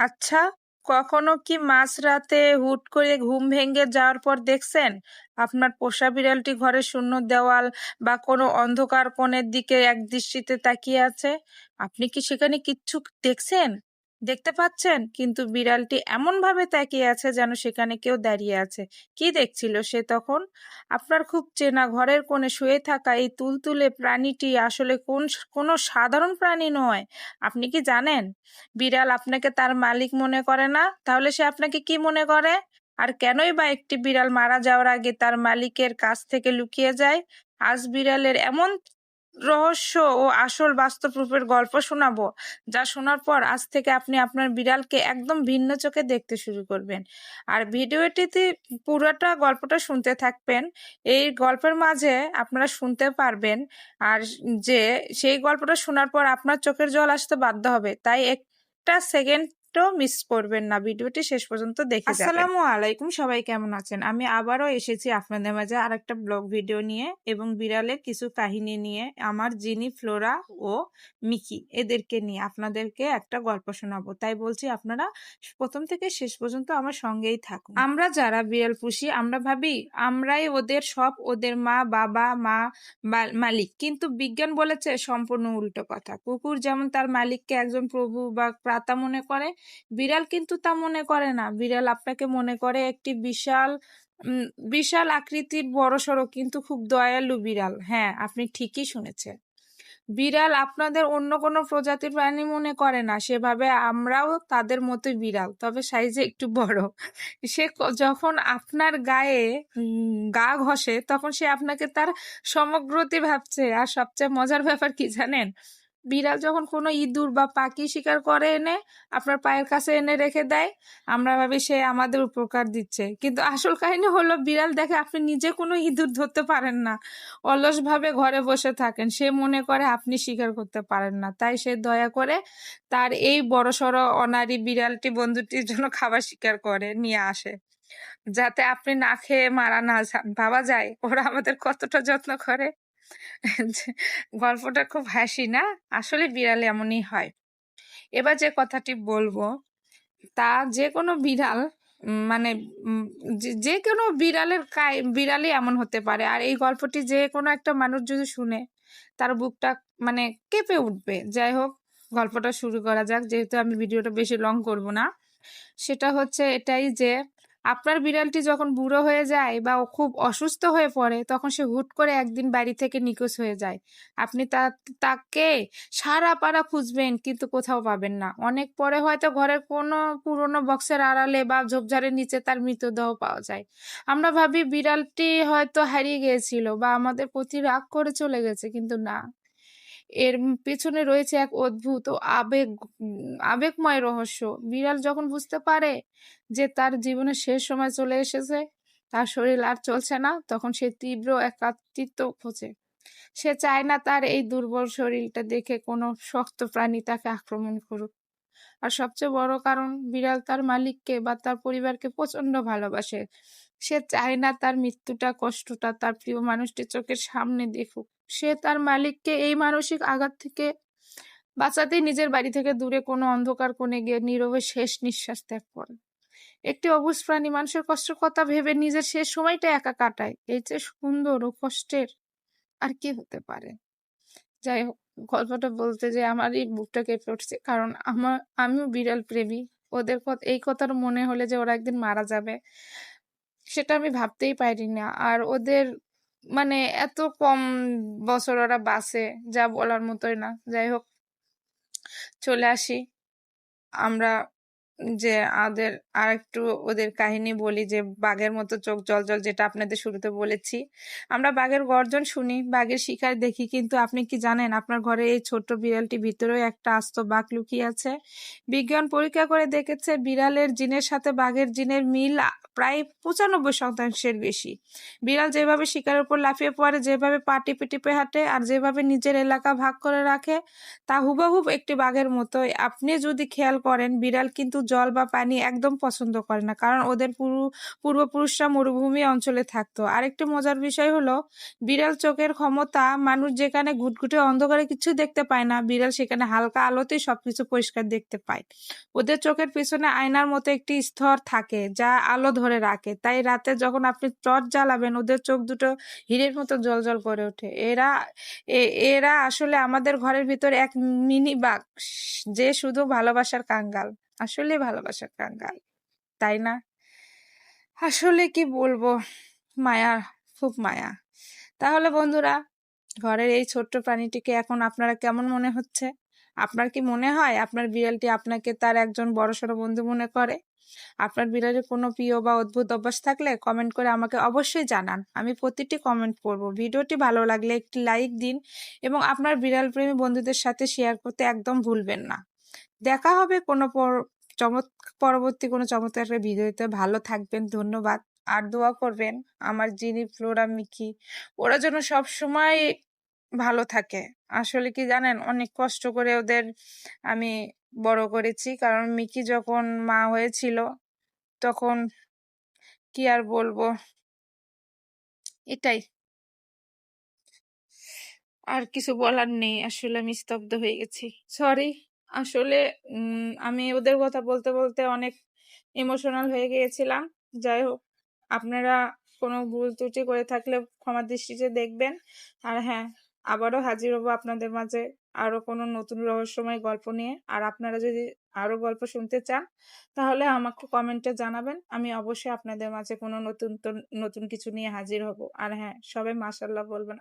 আচ্ছা, কখনো কি মাঝরাতে হুট করে ঘুম ভেঙে যাওয়ার পর দেখছেন আপনার পোষা বিড়ালটি ঘরের শূন্য দেওয়াল বা কোনো অন্ধকার কোণের দিকে একদৃষ্টিতে তাকিয়ে আছে? আপনি কি সেখানে কিচ্ছু দেখছেন, দেখতে পাচ্ছেন, কিন্তু বিড়ালটি এমন ভাবে তাকিয়ে আছে যেন সেখানে কেউ দাঁড়িয়ে আছে। কি দেখছিল সে তখন? আপনার খুব চেনা ঘরের কোণে শুয়ে থাকা এই তুলতুলে প্রাণীটি আসলে কোনো সাধারণ প্রাণী নয়। আপনি কি জানেন বিড়াল আপনাকে তার মালিক মনে করে না? তাহলে সে আপনাকে কি মনে করে? আর কেনই বা একটি বিড়াল মারা যাওয়ার আগে তার মালিকের কাছ থেকে লুকিয়ে যায়? আজ বিড়ালের এমন রহস্য ও আসল বাস্তব রূপের গল্প শোনাবো, যা শোনার পর আজ থেকে আপনি আপনার বিড়ালকে একদম ভিন্ন চোখে দেখতে শুরু করবেন। আর ভিডিওটিতে পুরোটা গল্পটা শুনতে থাকবেন। এই গল্পের মাঝে আপনারা শুনতে পারবেন আর যে সেই গল্পটা শোনার পর আপনার চোখের জল আসতে বাধ্য হবে, তাই একটা সেকেন্ডও মিস করবেন না, ভিডিওটি শেষ পর্যন্ত দেখে যাবেন। আসসালামু আলাইকুম, সবাই কেমন আছেন? আমি আবারও এসেছি আপনাদের মাঝে আরেকটা ব্লগ ভিডিও নিয়ে এবং বিড়ালের কিছু কাহিনী নিয়ে। আমার জিনি, ফ্লোরা ও মিকি এদেরকে নিয়ে আপনাদেরকে একটা গল্প শোনাবো, তাই বলছি আপনারা প্রথম থেকে শেষ পর্যন্ত আমার সঙ্গেই থাকুন। আমরা যারা বিড়াল পুষি আমরা ভাবি আমরাই ওদের সব, ওদের মা, বাবা, মালিক, কিন্তু বিজ্ঞান বলেছে সম্পূর্ণ উল্টো কথা। কুকুর যেমন তার মালিককে একজন প্রভু বা ক্রেতা মনে করে, বিড়াল কিন্তু তা মনে করে না। বিড়াল আপনাকে মনে করে একটি বিশাল আকৃতির বড়সড় কিন্তু খুব দয়ালু বিড়াল। হ্যাঁ, আপনি ঠিকই শুনেছেন। বিড়াল আপনাদের অন্য কোনো প্রজাতির প্রাণী মনে করে না, সেভাবে আমরাও তাদের মতোই বিড়াল, তবে সাইজে একটু বড়। সে যখন আপনার গায়ে গা ঘষে তখন সে আপনাকে তার সমগ্রতি ভাবছে। আর সবচেয়ে মজার ব্যাপার কি জানেন? বিড়াল যখন কোনো ইঁদুর বা পাখি শিকার করে এনে আপনার পায়ের কাছে এনে রেখে দেয়, আমরা ভাবি সে আমাদের উপকার দিচ্ছে, কিন্তু আসল কাহিনী হলো বিড়াল দেখে আপনি নিজে কোনো ইঁদুর ধরতে পারেন না, অলসভাবে ঘরে বসে থাকেন, সে মনে করে আপনি শিকার করতে পারেন না, তাই সে দয়া করে তার এই বড়সড় অনারি বিড়ালটি বন্ধুটির জন্য খাবার শিকার করে নিয়ে আসে, যাতে আপনি না খেয়ে মারা না যান। ভাবা যায় ওরা আমাদের কতটা যত্ন করে। গল্পটা খুব হাসি না? আসলে বিড়াল এমনই হয়। এবার যে কথাটি বলবো তা যে কোনো বিড়াল মানে যে কোনো বিড়ালই এমন হতে পারে। আর এই গল্পটি যে কোনো একটা মানুষ যদি শুনে তার বুকটা মানে কেঁপে উঠবে। যাই হোক, গল্পটা শুরু করা যাক, যেহেতু আমি ভিডিওটা বেশি লং করব না। সেটা হচ্ছে এটাই যে আপনার বিড়ালটি যখন বুড়ো হয়ে যায় বা ও খুব অসুস্থ হয়ে পড়ে তখন সে হুট করে একদিন বাড়ি থেকে নিখোঁজ হয়ে যায়। আপনি তাকে সারা পাড়া খুঁজবেন কিন্তু কোথাও পাবেন না। অনেক পরে হয়তো ঘরের কোনো পুরনো বক্সের আড়ালে বা ঝোপঝাড়ের নিচে তার মৃতদেহ পাওয়া যায়। আমরা ভাবি বিড়ালটি হয়তো হারিয়ে গিয়েছিল বা আমাদের প্রতি রাগ করে চলে গেছে, কিন্তু না, এর পেছনে রয়েছে এক অদ্ভুত ও আবেগময় রহস্য। বিড়াল যখন বুঝতে পারে যে তার জীবনের শেষ সময় চলে এসেছে, তার শরীর আর চলছে না, তখন সে তীব্র একাকিত্ব খোঁজে। সে চায় না তার এই দুর্বল শরীরটা দেখে কোনো শক্ত প্রাণী তাকে আক্রমণ করুক। আর সবচেয়ে বড় কারণ, বিড়াল তার মালিককে বা তার পরিবারকে প্রচন্ড ভালোবাসে। সে চায় না তার মৃত্যুটা, কষ্টটা তার প্রিয় মানুষটি চোখের সামনে দেখুক। সে তার মালিককে এই মানসিক আঘাত থেকে বাঁচাতেই নিজের বাড়ি থেকে দূরে কোনো অন্ধকার কোণে গিয়ে নীরবে শেষ নিঃশ্বাস ত্যাগ করে। একটি অবুঝ প্রাণী মানুষের কষ্টের কথা ভেবে নিজের শেষ সময়টা একা কাটায়। এই চেয়ে সুন্দর ও কষ্টের আর কি হতে পারে? যাই হোক, গল্পটা বলতে যে আমারই বুকটা কেঁপে উঠছে, কারণ আমিও বিড়াল প্রেমী। ওদের এই কথার মনে হলে যে ওরা একদিন মারা যাবে, সেটা আমি ভাবতেই পারি না। আর ওদের মানে এত কম বছর ওরা বাঁচে, যা বলার মতোই না। যাই হোক, চলে আসি আমরা যে আর একটু ওদের কাহিনী বলি, যে বাঘের মতো চোখ জল, যেটা আপনাদের শুরুতে বলেছি। আমরা বাঘের গর্জন শুনি, বাঘের শিকার দেখি, কিন্তু আপনি কি জানেন আপনার ঘরে এই ছোট্ট বিড়ালটি ভিতরেও একটা আস্ত বাঘ লুকিয়ে আছে? বিজ্ঞান পরীক্ষা করে দেখেছে বিড়ালের জিনের সাথে বাঘের জিনের মিল প্রায় 95% বেশি। বিড়াল যেভাবে শিকারের উপর লাফিয়ে পড়ে, যেভাবে পা টিপে টিপে হাঁটে আর যেভাবে নিজের এলাকা ভাগ করে রাখে, তা হুবহুব একটি বাঘের মতোই। আপনি যদি খেয়াল করেন, বিড়াল কিন্তু জল বা পানি একদম পছন্দ করে না, কারণ ওদের পূর্বপুরুষরা মরুভূমি অঞ্চলে থাকতো। আরেকটি মজার বিষয় হলো বিড়াল চোখের ক্ষমতা, মানুষ যেখানে ঘুটঘুটে অন্ধকারে কিছু দেখতে পায় না, বিড়াল সেখানে হালকা আলোতেই সবকিছু পরিষ্কার দেখতে পায়। ওদের চোখের পিছনে আয়নার মতো একটি স্তর থাকে যা আলো ধরে রাখে, তাই রাতে যখন আপনি টর্চ জ্বালাবেন ওদের চোখ দুটো হীরের মতো জ্বলজ্বল করে ওঠে। এরা আসলে আমাদের ঘরের ভিতর এক মিনি বাঘ, যে শুধু ভালোবাসার কাঙ্গাল। আসলে ভালোবাসার কাঙ্গাল, তাই না? আসলে কি বলবো, মায়া, খুব মায়া। তাহলে বন্ধুরা, ঘরের এই ছোট্ট প্রাণীটিকে এখন আপনারা কেমন মনে হচ্ছে? আপনার কি মনে হয় আপনার বিড়ালটি আপনাকে তার একজন বড়সড় বন্ধু মনে করে? আপনার বিড়ালের কোনো প্রিয় বা অদ্ভুত অভ্যাস থাকলে কমেন্ট করে আমাকে অবশ্যই জানান। আমি প্রতিটি কমেন্ট পড়ব। ভিডিওটি ভালো লাগলে একটি লাইক দিন এবং আপনার বিড়াল প্রেমী বন্ধুদের সাথে শেয়ার করতে একদম ভুলবেন না। দেখা হবে কোনো পরবর্তী কোনো চমৎকার একটা ভিডিওতে। ভালো থাকবেন, ধন্যবাদ। আর দোয়া করবেন আমার জিনি, ফ্লোরা, মিকি, ওরা যেন সব সময় ভালো থাকে। আসলে কি জানেন, অনেক কষ্ট করে ওদের আমি বড় করেছি, কারণ মিকি যখন মা হয়েছিল তখন কি আর বলবো, এটাই, আর কিছু বলার নেই। আসলে আমি স্তব্ধ হয়ে গেছি, সরি। আসলে আমি ওদের কথা বলতে বলতে অনেক ইমোশনাল হয়ে গিয়েছিলাম। যাই হোক, আপনারা কোনো ভুল ত্রুটি করে থাকলে ক্ষমা দৃষ্টিতে দেখবেন। আর হ্যাঁ, আবারও হাজির হবো আপনাদের মাঝে আরো কোনো নতুন রহস্যময় গল্প নিয়ে। আর আপনারা যদি আরো গল্প শুনতে চান তাহলে আমাকে কমেন্টে জানাবেন, আমি অবশ্যই আপনাদের মাঝে কোনো নতুন নতুন কিছু নিয়ে হাজির হব। আর হ্যাঁ, সবাই মাশাআল্লাহ বলবেন।